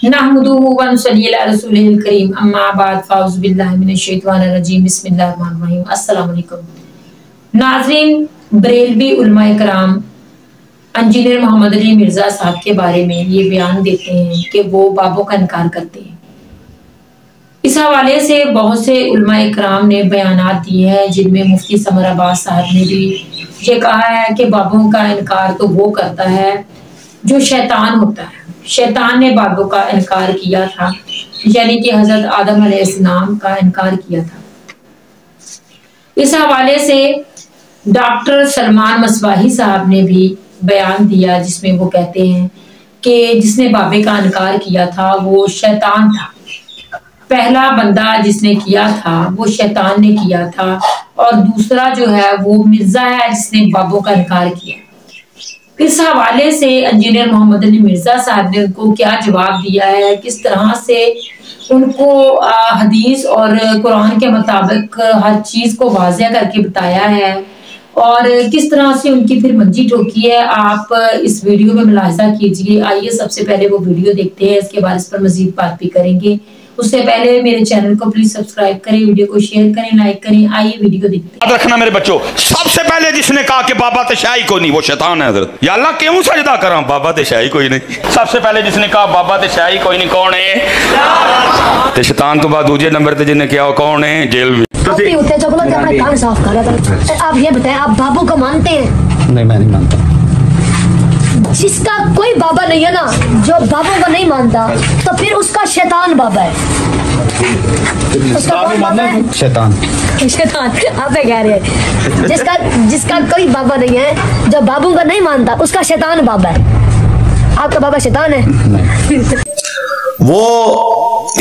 नहमदुहु व नसल्ली अला रसूलिल करीम अम्मा बाद फ़ाउज़ु बिल्लाहि मिनश शैतानिर रजीम बिस्मिल्लाहिर रहमानिर रहीम। अस्सलाम वालेकुम नाज़रीन, बरेलवी उलमाए कराम इंजीनियर मोहम्मद अली मिर्ज़ा साहब के बारे में ये बयान देते हैं कि वो बाबों का इनकार करते हैं। इस हवाले से बहुत से उलमाए कराम ने बयानात दिए हैं, जिनमें मुफ्ती समर अब्बास साहब ने भी ये कहा है कि बाबों का इनकार तो वो करता है जो शैतान होता है। शैतान ने बाबों का इनकार किया था, यानी कि हजरत आदम अलैहिस्सलाम का इनकार किया था। इस हवाले से डॉक्टर सलमान मसवाही साहब ने भी बयान दिया, जिसमें वो कहते हैं कि जिसने बाबे का इनकार किया था वो शैतान था। पहला बंदा जिसने किया था वो शैतान ने किया था, और दूसरा जो है वो मिर्जा है जिसने बाबों का इनकार किया। इस हवाले से इंजीनियर मोहम्मद अली मिर्जा साहब ने उनको क्या जवाब दिया है, किस तरह से उनको हदीस और कुरान के मुताबिक हर चीज को वाज़ेह करके बताया है, और किस तरह से उनकी फिर मंजी ठोकी है, आप इस वीडियो में मुलाहिजा कीजिए। आइए सबसे पहले वो वीडियो देखते हैं, इसके बाद इस पर मजीद बात भी करेंगे। उससे पहले मेरे चैनल को प्लीज सब्सक्राइब करें, वीडियो को शेयर करें, लाइक करें। आइए वीडियो देखते हैं। याद रखना मेरे बच्चों, सबसे पहले जिसने कहा कि बाबा तशाई कोई नहीं, वो शैतान है। हजरत या अल्लाह क्यों सजदा करा, बाबा तशाई कोई नहीं। सबसे पहले जिसने कहा बाबा तशाई कोई नहीं, कौन है? ते शैतान तो बाद दूसरे नंबर पे जिसने किया कौन है? जेल में अपने कान साफ कर रहा था। आप ये बताएं, आप बाबू को मानते हैं? नहीं, मैं नहीं मानता। जिसका कोई बाबा नहीं है ना, जो बाबों को नहीं मानता, तो फिर उसका शैतान बाबा है। उसका कौन बाबा है? शैतान। शैतान आप कह रहे हैं। जिसका कोई बाबा नहीं है, जो बाबू को नहीं मानता, उसका शैतान बाबा है। आपका बाबा शैतान है? नहीं। वो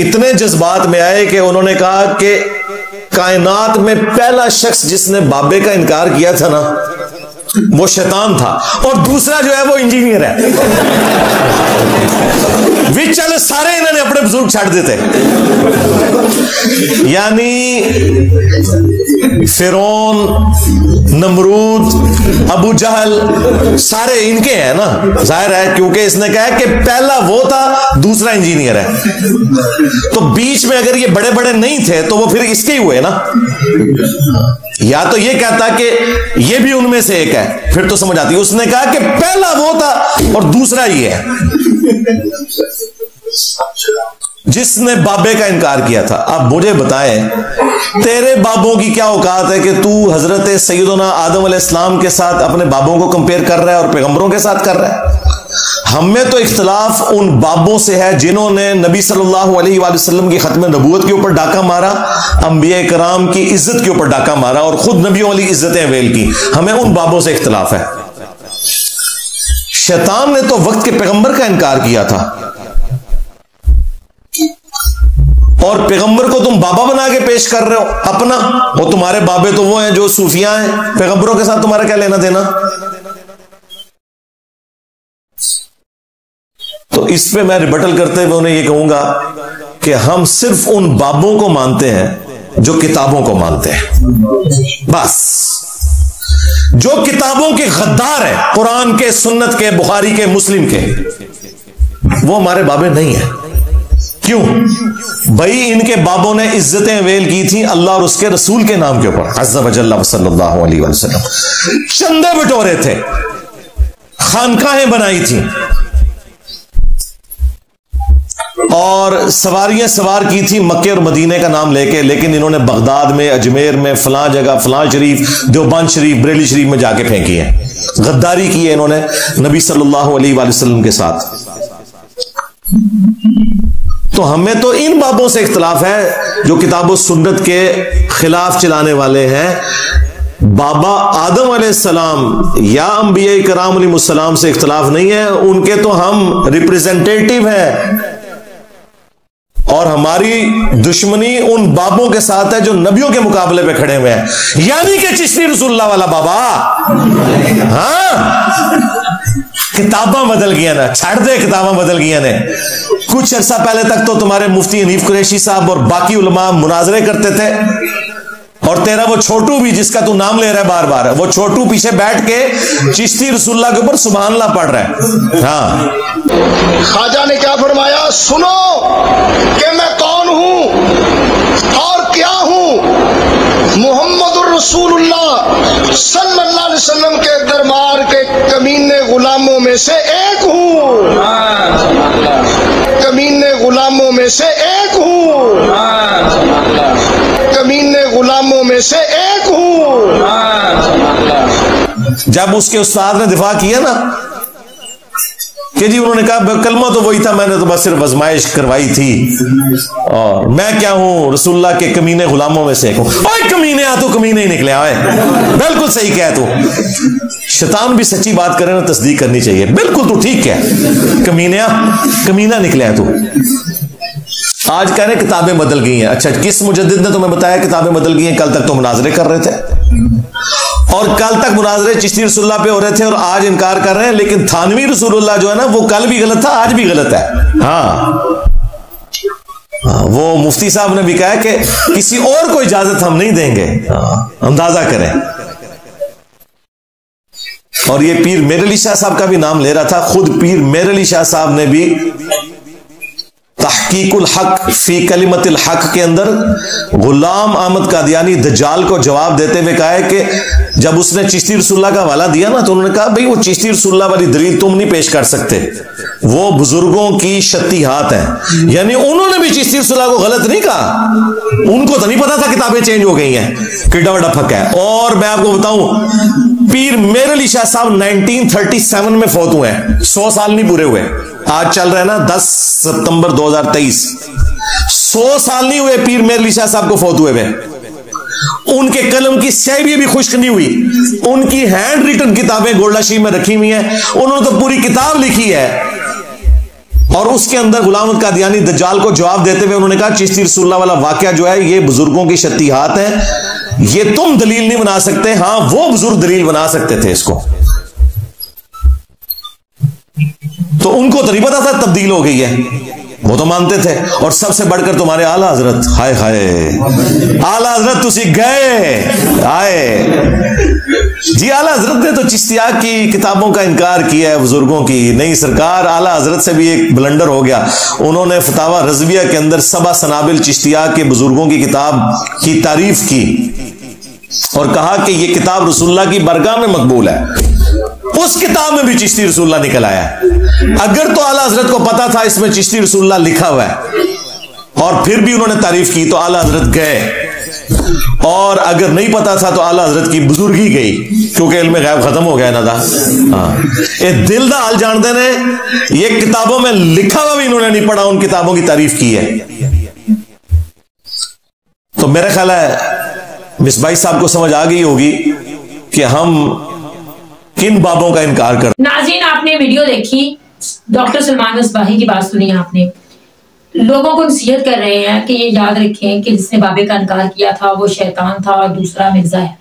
इतने जज्बात में आए कि उन्होंने कहा कि कायनात में पहला शख्स जिसने बाबे का इनकार किया था ना, वो शैतान था, और दूसरा जो है वो इंजीनियर है। विच चले सारे इन्होंने अपने बुजुर्ग छाड़ देते। यानी फिरौन, नमरूद, अबू जहल सारे इनके हैं ना, जाहिर है, क्योंकि इसने कहा कि पहला वो था, दूसरा इंजीनियर है। तो बीच में अगर ये बड़े बड़े नहीं थे तो वो फिर इसके ही हुए ना। या तो ये कहता कि ये भी उनमें से एक है, फिर तो समझ आती। उसने कहा कि पहला वो था और दूसरा ये है जिसने बाबे का इनकार किया था। अब मुझे बताएं, तेरे बाबों की क्या औकात है कि तू हजरत सैयदना आदम अलैहिस्सलाम के साथ अपने बाबों को कंपेयर कर रहा है और पैगंबरों के साथ कर रहा है? हमें तो इख्तिलाफ उन बाबों से है जिन्होंने नबी सल्लल्लाहु अलैहि वसल्लम की खत्म नबूवत के ऊपर डाका मारा, अंबिया कराम की इज्जत के ऊपर डाका मारा, और खुद नबियों वाली इज्जतें अवेल की। हमें उन बाबों से इख्तिलाफ है। शैतान ने तो वक्त के पैगंबर का इनकार किया था, और पैगंबर को तुम बाबा बना के पेश कर रहे हो अपना। और तुम्हारे बाबे तो वो हैं जो सूफिया हैं, पैगंबरों के साथ तुम्हारा क्या लेना देना? तो इस पे मैं रिबटल करते हुए उन्हें ये कहूंगा कि हम सिर्फ उन बाबों को मानते हैं जो किताबों को मानते हैं। बस जो किताबों के गद्दार है, कुरान के, सुन्नत के, बुखारी के, मुस्लिम के, वो हमारे बाबे नहीं है। क्यों भाई? इनके बाबों ने इज्जतें अवेल की थी अल्लाह और उसके रसूल के नाम के ऊपर, अज़्ज़ा वजल्ला सल्लल्लाहु अलैहि वसल्लम। चंदे बटोरे थे, खानकाहें बनाई थी, और सवारियां सवार की थी मक्के और मदीने का नाम लेके। लेकिन इन्होंने बगदाद में, अजमेर में, फलां जगह, फलां शरीफ, देवबंद शरीफ, बरेली शरीफ में जाके फेंकी है। गद्दारी की है इन्होंने नबी सल्लल्लाहु अलैहि वसल्लम के साथ। तो हमें तो इन बाबों से इख्तिलाफ है जो किताब सुन्नत के खिलाफ चलाने वाले हैं। बाबा आदम अलैहिस्सलाम या अंबिया कराम अलैहिस्सलाम से इख्तिलाफ नहीं है, उनके तो हम रिप्रेजेंटेटिव हैं, और हमारी दुश्मनी उन बाबों के साथ है जो नबियों के मुकाबले पे खड़े हुए हैं। यानी कि चिश्ती रसूलुल्लाह वाला बाबा। हाँ, किताबां बदल गया ना, छाड़ दे, किताबां बदल गया ने। कुछ अर्सा पहले तक तो तुम्हारे मुफ्ती हनीफ कुरैशी साहब और बाकी उलमा मुनाजरे करते थे और तेरा वो छोटू भी जिसका तू नाम ले रहा है बार बार, वो छोटू पीछे बैठ के चिश्ती रसूलुल्लाह के ऊपर सुभान अल्लाह पढ़ रहा है। हाँ, ख्वाजा ने क्या फरमाया, सुनो कि मैं कौन हूं और क्या हूं। मुहम्मदुर रसूलुल्लाह सल्लल्लाहु अलैहि वसल्लम के दरबार के कमीने गुलामों में से एक हूं, कमीने गुलामों में से एक हूं, कमीने गुलामों में से एक हूं। जब उसके उस्ताद ने दिफा किया ना कि जी, उन्होंने कहा कलमा तो वही था, मैंने तो बस सिर्फ आजमाइश करवाई थी, और मैं क्या हूं, रसूलुल्लाह के कमीने गुलामों में से एक हूं। ओए कमीने, आ तू कमीने ही निकले, आए बिल्कुल सही कह तू। शैतान भी सच्ची बात करे ना, तस्दीक करनी चाहिए, बिल्कुल तू ठीक है, कमीना निकले है तू। आज कह रहे किताबें बदल गई हैं। अच्छा, किस मुजद्दिद ने तुम्हें बताया किताबें बदल गई हैं? कल तक तो मुनाजरे कर रहे थे, और कल तक मुनाजरे चिश्ती रसूलुल्लाह पे हो रहे थे, और आज इनकार कर रहे हैं। लेकिन थानवी रसूलुल्लाह जो है ना, वो कल भी गलत था, आज भी गलत है। हाँ, वो मुफ्ती साहब ने भी कहा कि किसी और को इजाजत हम नहीं देंगे, अंदाजा करें। और ये पीर मेर अली शाह साहब का भी नाम ले रहा था, खुद पीर मेर अली शाह साहब ने भी तहकीकुल हक फी कलिमतिल हक के अंदर गुलाम अहमद कादियानी दज्जाल को जवाब देते हुए कहा है कि जब उसने चिश्ती रसूलुल्लाह का हवाला दिया ना, तो उन्होंने कहा भाई वो चिश्ती रसूलुल्लाह वाली दलील तुम नहीं पेश कर सकते, वो बुजुर्गों की शती हाथ है। यानी उन्होंने भी चिश्ती रसूलुल्लाह को गलत नहीं कहा, उनको तो नहीं पता था किताबें चेंज हो गई हैं, किड्डा बड़ा फक है। और मैं आपको बताऊं, पीर मेर अली शाह साहब 1937 में फौत हुए हैं, 100 साल नहीं पूरे हुए। आज चल रहा है ना 10 सितंबर 2023, 100 साल नहीं हुए पीर मेर अली शाह साहब को फौत हुए। उनके कलम की स्याही भी खुश्क नहीं हुई, उनकी हैंड रिटन किताबें गोल्डाशी में रखी हुई हैं, उन्होंने तो पूरी किताब लिखी है। और उसके अंदर गुलाम अहमद कादियानी दज्जाल को जवाब देते हुए उन्होंने कहा चिश्ती रसूलुल्लाह वाला वाकया जो है ये बुजुर्गों की शती हाथ है, ये तुम दलील नहीं बना सकते, हां वो बुजुर्ग दलील बना सकते थे इसको। तो उनको तो नहीं पता था तब्दील हो गई है, वो तो मानते थे। और सबसे बढ़कर तुम्हारे आला हजरत, हाय हाय आला हजरत तुसी गए आए जी। आला हजरत ने तो चिश्तिया की किताबों का इनकार किया है, बुजुर्गों की नहीं। सरकार आला हजरत से भी एक ब्लंडर हो गया, उन्होंने फतावा रज़विया के अंदर सबा सनाबिल चिश्तिया के बुजुर्गों की किताब की तारीफ की और कहा कि यह किताब रसूलुल्लाह की बरगाह में मकबूल है। उस किताब में भी चिश्ती रसूलुल्लाह निकल आया। अगर तो आला हजरत को पता था इसमें चिश्ती रसूलुल्लाह लिखा हुआ है और फिर भी उन्होंने तारीफ की तो आला हजरत गए, और अगर नहीं पता था तो आला हजरत की बुजुर्गी गई, क्योंकि इल्म गैब खत्म हो गया ना था। हाँ, ये दिल दा हाल जानते ने, ये किताबों में लिखा हुआ भी इन्होंने नहीं पढ़ा, उन किताबों की तारीफ की है। तो मेरा ख्याल है मिसबाई साहब को समझ आ गई होगी कि हम किन बाबों का इनकार कर। नाज़रीन, आपने वीडियो देखी, डॉक्टर सलमान मिसबाही की बात सुनी आपने, लोगों को नसीहत कर रहे हैं कि ये याद रखें कि जिसने बाबे का इनकार किया था वो शैतान था और दूसरा मिर्जा है।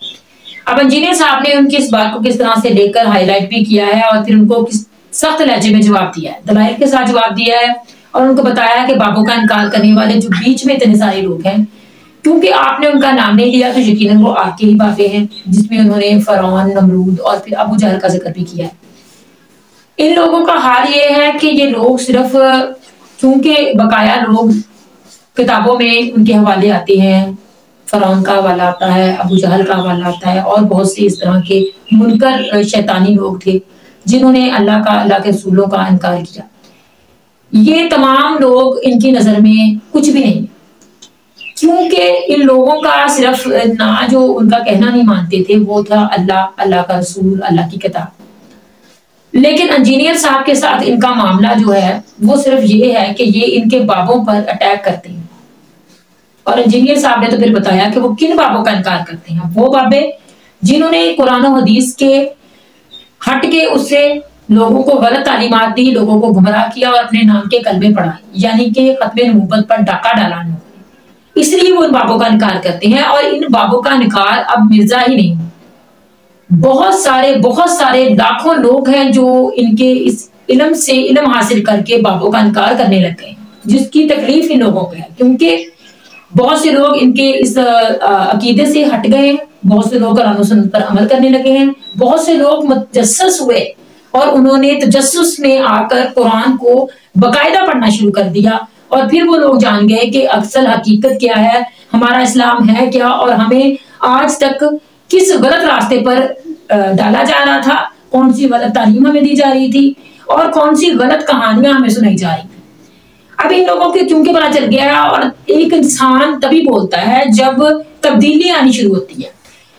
अब इंजीनियर साहब ने उनकी इस बात को किस तरह से लेकर हाईलाइट भी किया है और फिर उनको किस सख्त लहजे में जवाब दिया है, दलाइल के साथ जवाब दिया है, और उनको बताया कि बाबों का इनकार करने वाले जो बीच में इतने सारे लोग हैं, क्योंकि आपने उनका नाम नहीं लिया तो यकीनन वो आपके ही बाबे हैं, जिसमें उन्होंने फरौन, नमरूद और फिर अबू जहल का जिक्र भी किया है। इन लोगों का हाल ये है कि ये लोग सिर्फ क्योंकि बकाया लोग किताबों में उनके हवाले आते हैं, फरौन का हवाला आता है, अबू जहल का हवाला आता है, और बहुत से इस तरह के मुनकर शैतानी लोग थे जिन्होंने अल्लाह के रसूलों का इनकार किया। ये तमाम लोग इनकी नजर में कुछ भी नहीं, क्योंकि इन लोगों का सिर्फ ना जो उनका कहना नहीं मानते थे वो था अल्लाह, अल्लाह का रसूल, अल्लाह की किताब। लेकिन इंजीनियर साहब के साथ इनका मामला जो है वो सिर्फ ये है कि ये इनके बाबों पर अटैक करते हैं, और इंजीनियर साहब ने तो फिर बताया कि वो किन बाबों का इनकार करते हैं। वो बाबे जिन्होंने कुरान और हदीस के हट के उससे लोगों को गलत तालीमात दी, लोगों को गुमराह किया और अपने नाम के कलमे पढ़ाए, यानी कि खत्मे नबूवत पर डाका डाला, इसलिए वो इन बाबों का इनकार करते हैं। और इन बाबों का इनकार अब मिर्जा ही नहीं, बहुत सारे लाखों लोग हैं जो इनके इस इल्म से इल्म हासिल करके बाबों का इनकार करने लग गए, जिसकी तकलीफ इन लोगों को है, क्योंकि بہت سے لوگ ان کے اس عقیدے سے ہٹ گئے ہیں، بہت سے لوگ قرآن و سنت پر عمل کرنے لگے ہیں، بہت سے لوگ متجسس ہوئے اور انہوں نے تجسس میں آ کر قرآن کو باقاعدہ پڑھنا شروع کر دیا، اور پھر وہ لوگ جان گئے کہ اصل حقیقت کیا ہے، ہمارا اسلام ہے کیا، اور ہمیں آج تک کس غلط راستے پر ڈالا جا رہا تھا، کون سی غلط تعلیم ہمیں دی جا رہی تھی اور کون سی غلط کہانیاں ہمیں سنائی جا رہی تھی۔ اب ان لوگوں کے کیونکہ پتا چل گیا، اور ایک انسان تبھی بولتا ہے جب تبدیلی آنی شروع ہوتی ہے۔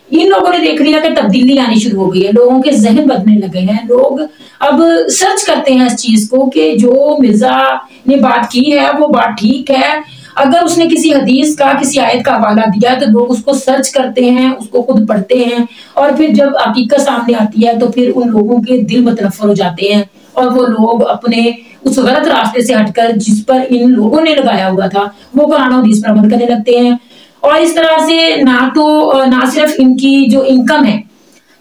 ان لوگوں نے دیکھ لیا کہ تبدیلی آنی شروع ہو گئی ہے، لوگوں کے ذہن بدلنے لگے ہیں، لوگ اب سرچ کرتے ہیں اس چیز کو کہ جو مرزا نے بات کی ہے وہ بات ٹھیک ہے۔ اگر اس نے کسی حدیث کا کسی آیت کا حوالہ دیا تو لوگ اس کو سرچ کرتے ہیں، اس کو خود پڑھتے ہیں، اور پھر جب حقیقت سامنے آتی ہے تو پھر ان لوگوں کے دل متنفر ہو جاتے ہیں، اور وہ لوگ اپنے اس غلط راستے سے ہٹ کر جس پر ان لوگوں نے لگایا ہوا تھا وہ قرآن و حدیث پر عمل کرنے لگتے ہیں۔ اور اس طرح سے نہ صرف ان کی جو انکم ہے،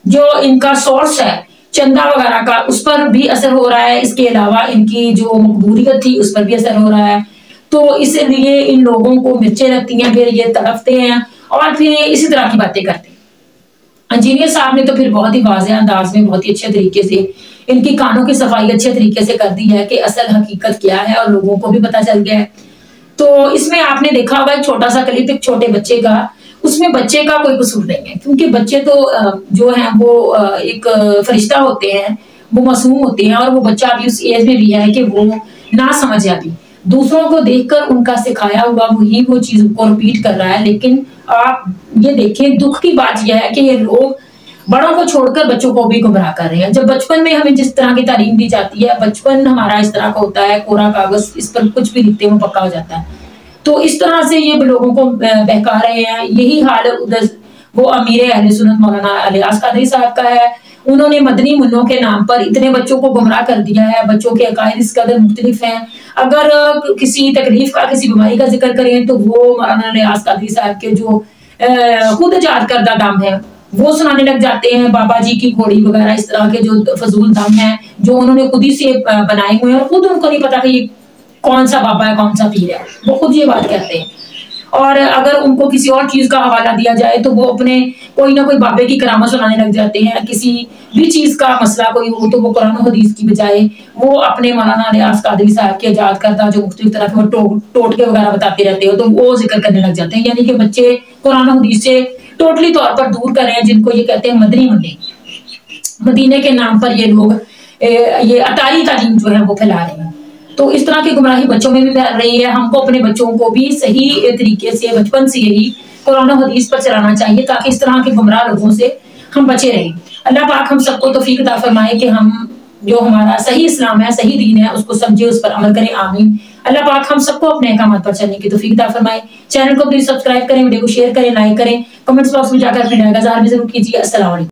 جو ان کا سورس ہے چندہ وغیرہ کا، اس پر بھی اثر ہو رہا ہے، اس کے علاوہ ان کی جو مقبولیت تھی اس پر بھی اثر ہو رہا ہے۔ تو اس لیے ان لوگوں کو مرچیں لگتی ہیں، پھر یہ تڑپتے ہیں اور پھر اسی طرح کی باتیں کرتے ہیں۔ انجینئر صاحب نے تو پھر بہت ہی واضح انداز میں بہت ہی اچھے طریقے سے ان کی کانوں کی صفائی اچھے طریقے سے کر دی ہے کہ اصل حقیقت کیا ہے، اور لوگوں کو بھی پتہ چل گیا ہے۔ تو اس میں آپ نے دیکھا ہوگا ایک چھوٹا سا کلپ ایک چھوٹے بچے کا، اس میں بچے کا کوئی قصور نہیں ہے، کیونکہ بچے تو جو ہیں وہ ایک فرشتہ ہوتے ہیں، وہ معصوم ہوتے ہیں، اور وہ بچہ ابھی اس ایج میں بھی ہے کہ وہ نہ سمجھ ابھی دوسروں کو دیکھ کر ان کا سکھایا ہوا وہی وہ چیز کو ریپیٹ کر رہا ہے۔ لیکن آپ یہ دیکھیں، دکھ کی بات یہ ہے کہ یہ لوگ بڑوں کو چھوڑ کر بچوں کو بھی گمراہ کر رہے ہیں۔ جب بچپن میں ہمیں جس طرح کی تعلیم دی جاتی ہے، بچپن ہمارا اس طرح کا ہوتا ہے، کوڑا کاغذ، اس پر کچھ بھی لکھتے ہیں وہ پکا ہو جاتا ہے، تو اس طرح سے یہ لوگوں کو بہکا رہے ہیں۔ یہی حال وہ امیر اہل سنت مولانا الیاس قادری صاحب کا ہے، انہوں نے مدنی منوں کے نام پر اتنے بچوں کو گمراہ کر دیا ہے، بچوں کے عقائد اس قدر مختلف ہیں۔ اگر کسی تکلیف کا کسی بیماری کا ذکر کریں تو وہ مولانا الیاس قادری صاحب کے جو خود ایجاد کردہ دم ہے وہ سنانے لگ جاتے ہیں، بابا جی کی گھوڑی وغیرہ، اس طرح کے جو فضول دم ہیں جو انہوں نے خود ہی سے بنائے ہوئے ہیں، اور خود ان کو نہیں پتا کہ یہ کون سا بابا ہے کون سا پیر ہے، وہ خود یہ بات کہتے ہیں۔ اور اگر ان کو کسی اور چیز کا حوالہ دیا جائے تو وہ اپنے کوئی نہ کوئی بابے کی کرامت سنانے لگ جاتے ہیں، کسی بھی چیز کا مسئلہ کوئی ہو تو وہ قرآن و حدیث کی بجائے وہ اپنے مولانا الیاس قادری صاحب کے ایجاد کردہ جو مختلف طرح کے ٹوٹکے وغیرہ بتاتے رہتے ہو تو وہ ذکر کرنے لگ جاتے ہیں، یعنی کہ بچے قرآن و حدیث سے ٹوٹلی طور پر دور کر رہے ہیں، جن کو یہ کہتے ہیں مدنی منع۔ مدینے کے نام پر یہ لوگ یہ عطائی تعلیم جو ہے وہ پھیلا رہے ہیں، تو اس طرح کی گمراہی بچوں میں بھی پھیل رہی ہے۔ ہم کو اپنے بچوں کو بھی صحیح طریقے سے بچپن سے ہی قرآن و حدیث پر چلانا چاہیے تاکہ اس طرح کے گمراہ لوگوں سے ہم بچے رہیں۔ اللہ پاک ہم سب کو توفیق عطا فرمائے کہ ہم جو ہمارا صحیح اسلام ہے، صحیح دین ہے، اس کو سمجھے، اس پر عمل کریں، آمین۔ اللہ پاک ہم سب کو اپنے احکامات پر چلنے کی توفیق عطا فرمائے۔ چینل کو پلیز سبسکرائب کریں، ویڈیو کو شیئر کریں، لائک کریں، کمنٹس باکس میں جا کر اپنے رائے کا اظہار بھی ضرور کیجیے۔ السلام علیکم۔